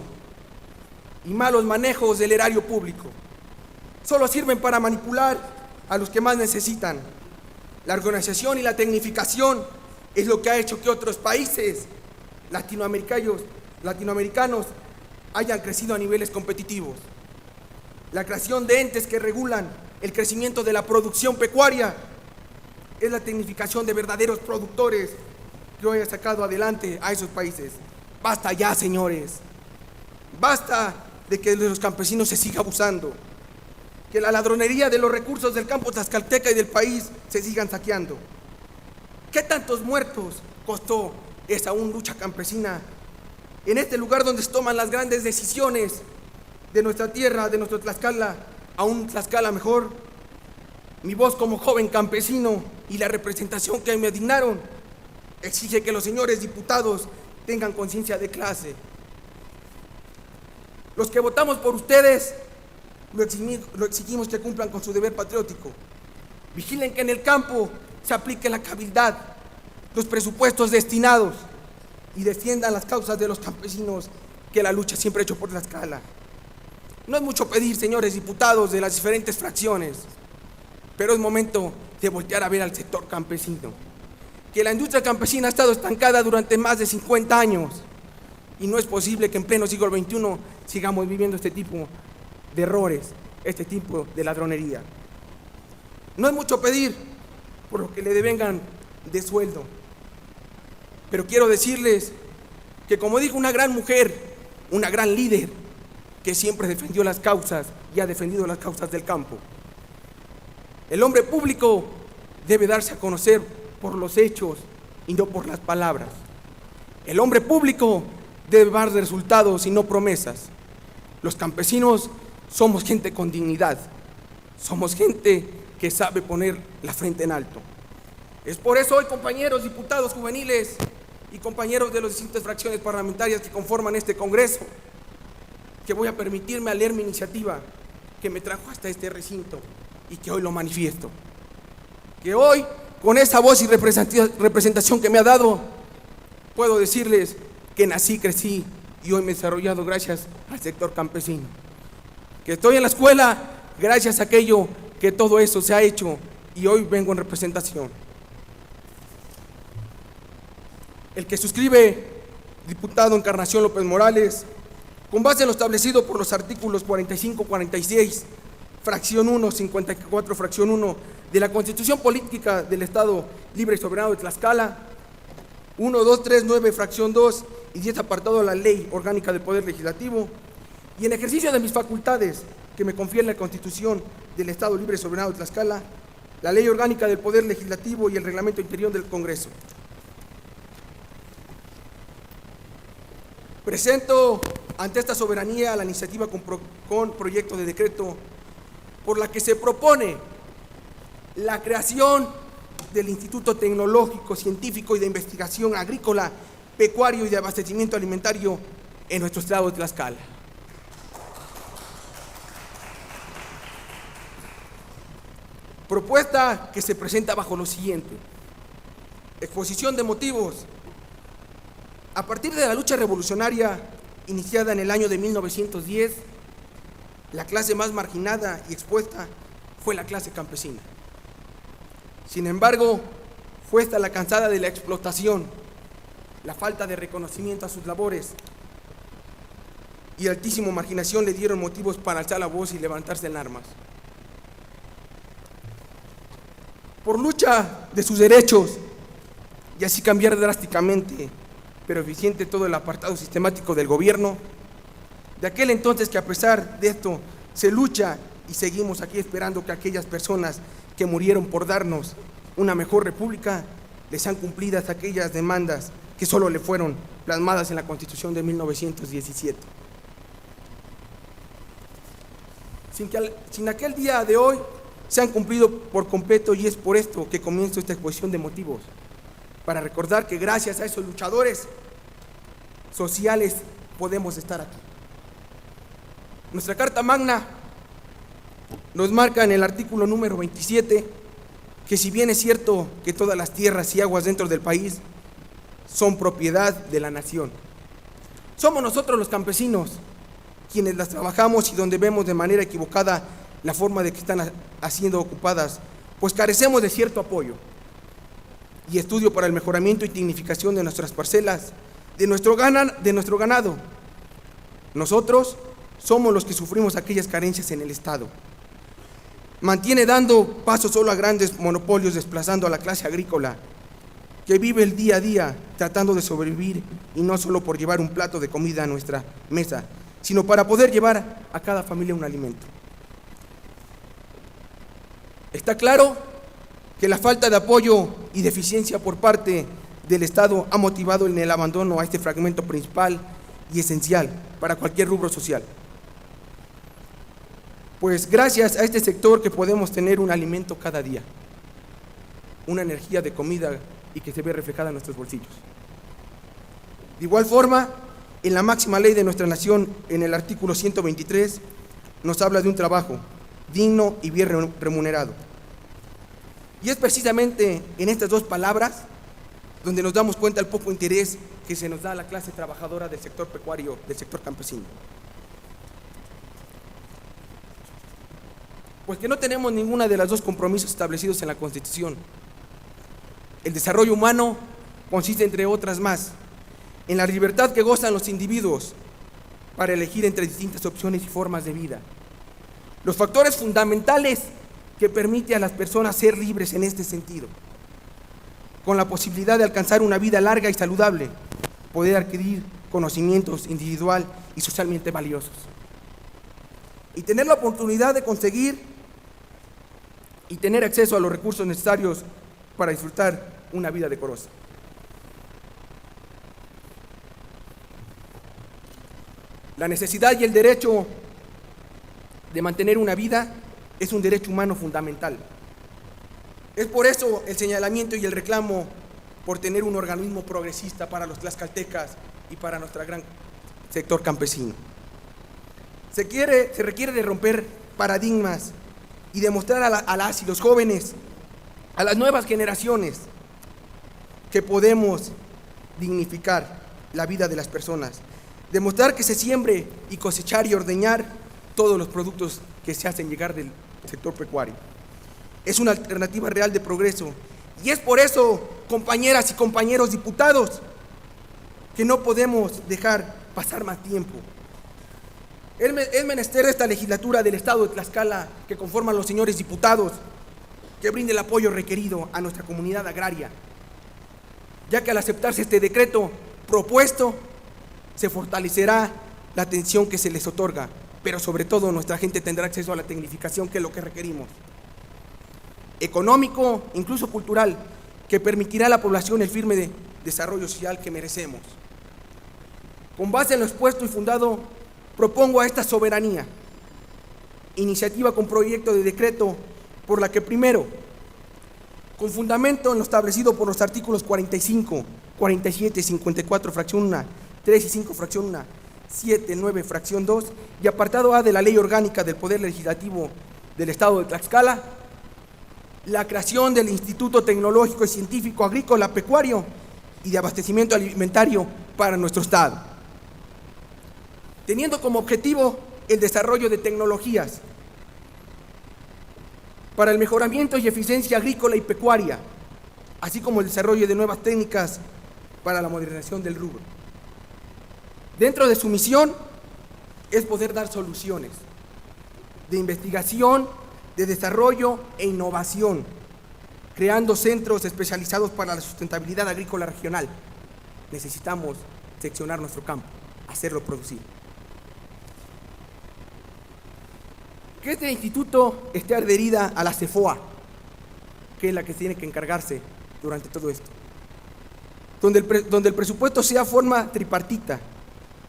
y malos manejos del erario público. Solo sirven para manipular a los que más necesitan. La organización y la tecnificación es lo que ha hecho que otros países latinoamericanos hayan crecido a niveles competitivos. La creación de entes que regulan el crecimiento de la producción pecuaria es la tecnificación de verdaderos productores que hoy ha sacado adelante a esos países. Basta ya, señores. Basta de que de los campesinos se siga abusando, que la ladronería de los recursos del campo tlaxcalteca y del país se sigan saqueando. ¿Qué tantos muertos costó esa aún lucha campesina en este lugar donde se toman las grandes decisiones de nuestra tierra, de nuestro Tlaxcala, a un Tlaxcala mejor? Mi voz como joven campesino y la representación que me asignaron exige que los señores diputados tengan conciencia de clase. Los que votamos por ustedes lo exigimos que cumplan con su deber patriótico. Vigilen que en el campo se aplique la cabildad, los presupuestos destinados y defiendan las causas de los campesinos que la lucha siempre ha hecho por Tlaxcala. No es mucho pedir, señores diputados de las diferentes fracciones, pero es momento de voltear a ver al sector campesino. Que la industria campesina ha estado estancada durante más de 50 años y no es posible que en pleno siglo XXI sigamos viviendo este tipo de errores, este tipo de ladronería. No es mucho pedir por lo que le devengan de sueldo, pero quiero decirles que, como dijo una gran mujer, una gran líder, que siempre defendió las causas y ha defendido las causas del campo, el hombre público debe darse a conocer por los hechos y no por las palabras. El hombre público debe dar resultados y no promesas. Los campesinos somos gente con dignidad, somos gente que sabe poner la frente en alto. Es por eso hoy, compañeros diputados juveniles y compañeros de las distintas fracciones parlamentarias que conforman este Congreso, que voy a permitirme a leer mi iniciativa que me trajo hasta este recinto y que hoy lo manifiesto. Que hoy, con esa voz y representación que me ha dado, puedo decirles que nací, crecí y hoy me he desarrollado gracias al sector campesino. Que estoy en la escuela gracias a aquello que todo eso se ha hecho y hoy vengo en representación. El que suscribe, diputado Encarnación López Morales, con base en lo establecido por los artículos 45, 46, fracción 1, 54, fracción 1 de la Constitución Política del Estado Libre y Soberano de Tlaxcala, 1, 2, 3, 9, fracción 2 y 10 apartado de la Ley Orgánica del Poder Legislativo, y en ejercicio de mis facultades que me confiere la Constitución del Estado Libre y Soberano de Tlaxcala, la Ley Orgánica del Poder Legislativo y el Reglamento Interior del Congreso. Presento ante esta soberanía la iniciativa con proyecto de decreto por la que se propone la creación del Instituto Tecnológico, Científico y de Investigación Agrícola, Pecuario y de Abastecimiento Alimentario en nuestro estado de Tlaxcala. Propuesta que se presenta bajo lo siguiente. Exposición de motivos. A partir de la lucha revolucionaria iniciada en el año de 1910, la clase más marginada y expuesta fue la clase campesina. Sin embargo, fue esta la cansada de la explotación, la falta de reconocimiento a sus labores y altísima marginación le dieron motivos para alzar la voz y levantarse en armas. Por lucha de sus derechos y así cambiar drásticamente, pero eficiente todo el apartado sistemático del gobierno, de aquel entonces que a pesar de esto se lucha y seguimos aquí esperando que aquellas personas que murieron por darnos una mejor república, les han cumplidas aquellas demandas que solo le fueron plasmadas en la Constitución de 1917. Sin aquel día de hoy se han cumplido por completo y es por esto que comienzo esta exposición de motivos, para recordar que gracias a esos luchadores sociales podemos estar aquí. Nuestra Carta Magna nos marca en el artículo número 27 que si bien es cierto que todas las tierras y aguas dentro del país son propiedad de la nación, somos nosotros los campesinos quienes las trabajamos y donde vemos de manera equivocada la forma de que están siendo ocupadas, pues carecemos de cierto apoyo y estudio para el mejoramiento y dignificación de nuestras parcelas, de nuestro ganado. Nosotros somos los que sufrimos aquellas carencias en el Estado. Mantiene dando paso solo a grandes monopolios, desplazando a la clase agrícola, que vive el día a día tratando de sobrevivir, y no solo por llevar un plato de comida a nuestra mesa, sino para poder llevar a cada familia un alimento. Está claro que la falta de apoyo y deficiencia por parte del Estado ha motivado en el abandono a este fragmento principal y esencial para cualquier rubro social. Pues gracias a este sector que podemos tener un alimento cada día, una energía de comida y que se ve reflejada en nuestros bolsillos. De igual forma, en la máxima ley de nuestra nación, en el artículo 123, nos habla de un trabajo digno y bien remunerado. Y es precisamente en estas dos palabras donde nos damos cuenta del poco interés que se nos da a la clase trabajadora del sector pecuario, del sector campesino. Pues que no tenemos ninguna de las dos compromisos establecidos en la Constitución. El desarrollo humano consiste, entre otras más, en la libertad que gozan los individuos para elegir entre distintas opciones y formas de vida. Los factores fundamentales que permiten a las personas ser libres en este sentido, con la posibilidad de alcanzar una vida larga y saludable, poder adquirir conocimientos individual y socialmente valiosos, y tener la oportunidad de conseguir y tener acceso a los recursos necesarios para disfrutar una vida decorosa. La necesidad y el derecho de mantener una vida es un derecho humano fundamental. Es por eso el señalamiento y el reclamo por tener un organismo progresista para los tlaxcaltecas y para nuestro gran sector campesino. Se requiere de romper paradigmas y demostrar a las y los jóvenes, a las nuevas generaciones, que podemos dignificar la vida de las personas, demostrar que se siembre y cosechar y ordeñar todos los productos que se hacen llegar del sector pecuario. Es una alternativa real de progreso y es por eso, compañeras y compañeros diputados, que no podemos dejar pasar más tiempo. Es menester de esta legislatura del Estado de Tlaxcala, que conforman los señores diputados, que brinde el apoyo requerido a nuestra comunidad agraria, ya que al aceptarse este decreto propuesto, se fortalecerá la atención que se les otorga, pero sobre todo nuestra gente tendrá acceso a la tecnificación, que es lo que requerimos, económico, incluso cultural, que permitirá a la población el firme desarrollo social que merecemos. Con base en lo expuesto y fundado, propongo a esta soberanía iniciativa con proyecto de decreto por la que primero, con fundamento en lo establecido por los artículos 45, 47, 54, fracción 1, 3 y 5, fracción 1, 7, 9, fracción 2 y apartado A de la Ley Orgánica del Poder Legislativo del Estado de Tlaxcala, la creación del Instituto Tecnológico y Científico Agrícola, Pecuario y de Abastecimiento Alimentario para nuestro Estado, teniendo como objetivo el desarrollo de tecnologías para el mejoramiento y eficiencia agrícola y pecuaria, así como el desarrollo de nuevas técnicas para la modernización del rubro. Dentro de su misión es poder dar soluciones de investigación, de desarrollo e innovación, creando centros especializados para la sustentabilidad agrícola regional. Necesitamos seccionar nuestro campo, hacerlo producir. Que este instituto esté adherida a la CEFOA, que es la que tiene que encargarse durante todo esto, donde el presupuesto sea forma tripartita,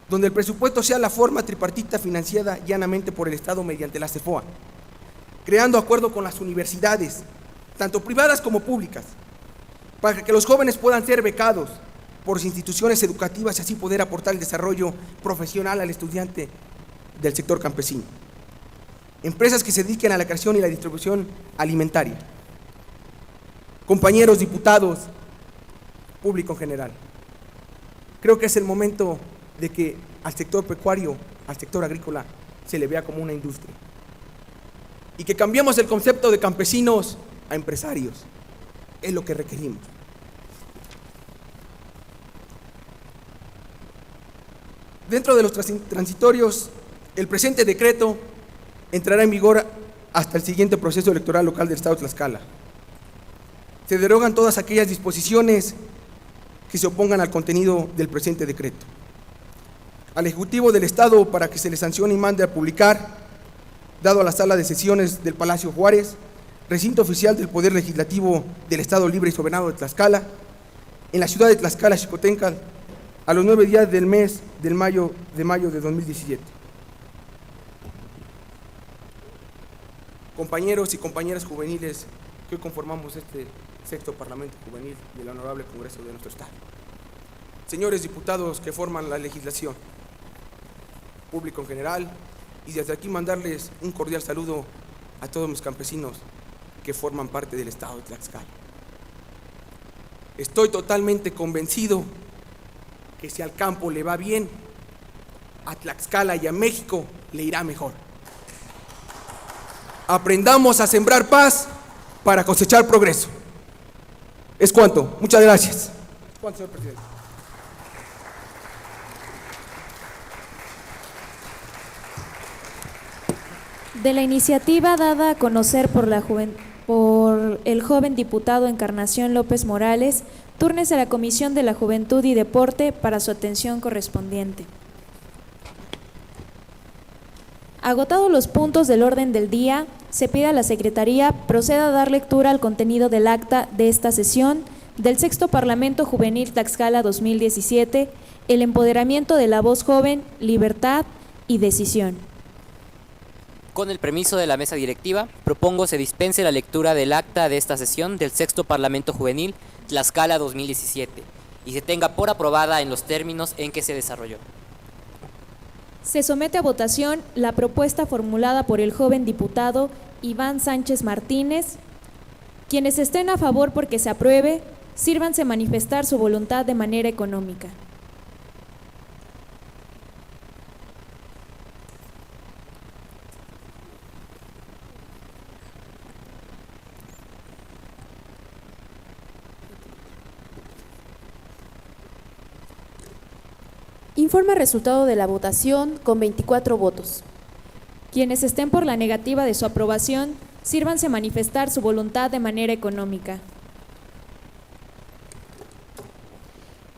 donde el presupuesto sea la forma tripartita financiada llanamente por el Estado mediante la CEFOA, creando acuerdo con las universidades, tanto privadas como públicas, para que los jóvenes puedan ser becados por las instituciones educativas y así poder aportar el desarrollo profesional al estudiante del sector campesino. Empresas que se dediquen a la creación y la distribución alimentaria. Compañeros diputados, público en general, creo que es el momento de que al sector pecuario, al sector agrícola, se le vea como una industria. Y que cambiemos el concepto de campesinos a empresarios. Es lo que requerimos. Dentro de los transitorios, el presente decreto entrará en vigor hasta el siguiente proceso electoral local del Estado de Tlaxcala. Se derogan todas aquellas disposiciones que se opongan al contenido del presente decreto. Al Ejecutivo del Estado, para que se le sancione y mande a publicar, dado a la sala de sesiones del Palacio Juárez, recinto oficial del Poder Legislativo del Estado Libre y Soberano de Tlaxcala, en la ciudad de Tlaxcala, Xicoténcatl, a los 9 días del mes de mayo de 2017. Compañeros y compañeras juveniles que hoy conformamos este sexto Parlamento Juvenil del Honorable Congreso de nuestro Estado. Señores diputados que forman la legislación, público en general, y desde aquí mandarles un cordial saludo a todos mis campesinos que forman parte del Estado de Tlaxcala. Estoy totalmente convencido que si al campo le va bien, a Tlaxcala y a México le irá mejor. Aprendamos a sembrar paz para cosechar progreso. Es cuanto. Muchas gracias. Es cuanto, señor presidente. De la iniciativa dada a conocer por el joven diputado Encarnación López Morales, túrnese a la Comisión de la Juventud y Deporte para su atención correspondiente. Agotados los puntos del orden del día, se pide a la Secretaría proceda a dar lectura al contenido del acta de esta sesión del Sexto Parlamento Juvenil Tlaxcala 2017, el empoderamiento de la voz joven, libertad y decisión. Con el permiso de la mesa directiva, propongo se dispense la lectura del acta de esta sesión del Sexto Parlamento Juvenil Tlaxcala 2017 y se tenga por aprobada en los términos en que se desarrolló. Se somete a votación la propuesta formulada por el joven diputado Iván Sánchez Martínez. Quienes estén a favor porque se apruebe, sírvanse manifestar su voluntad de manera económica. Informa el resultado de la votación con 24 votos. Quienes estén por la negativa de su aprobación, sírvanse manifestar su voluntad de manera económica.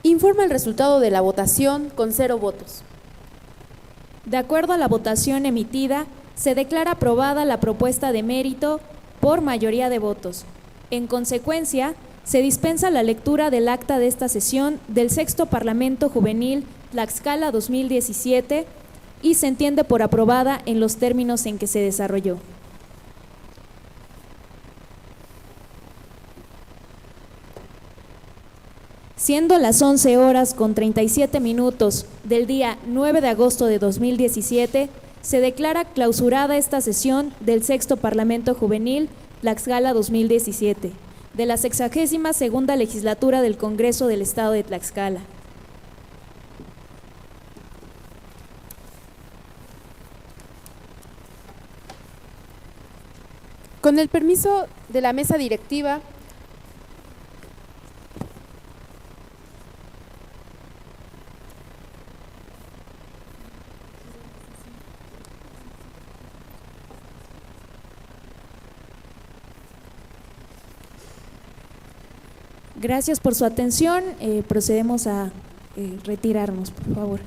Informa el resultado de la votación con 0 votos. De acuerdo a la votación emitida, se declara aprobada la propuesta de mérito por mayoría de votos. En consecuencia, se dispensa la lectura del acta de esta sesión del Sexto Parlamento Juvenil Tlaxcala 2017 y se entiende por aprobada en los términos en que se desarrolló. Siendo las 11:37 del día 9 de agosto de 2017, se declara clausurada esta sesión del Sexto Parlamento Juvenil Tlaxcala 2017, de la 62ª Legislatura del Congreso del Estado de Tlaxcala. Con el permiso de la mesa directiva, Gracias por su atención. Procedemos a retirarnos, por favor.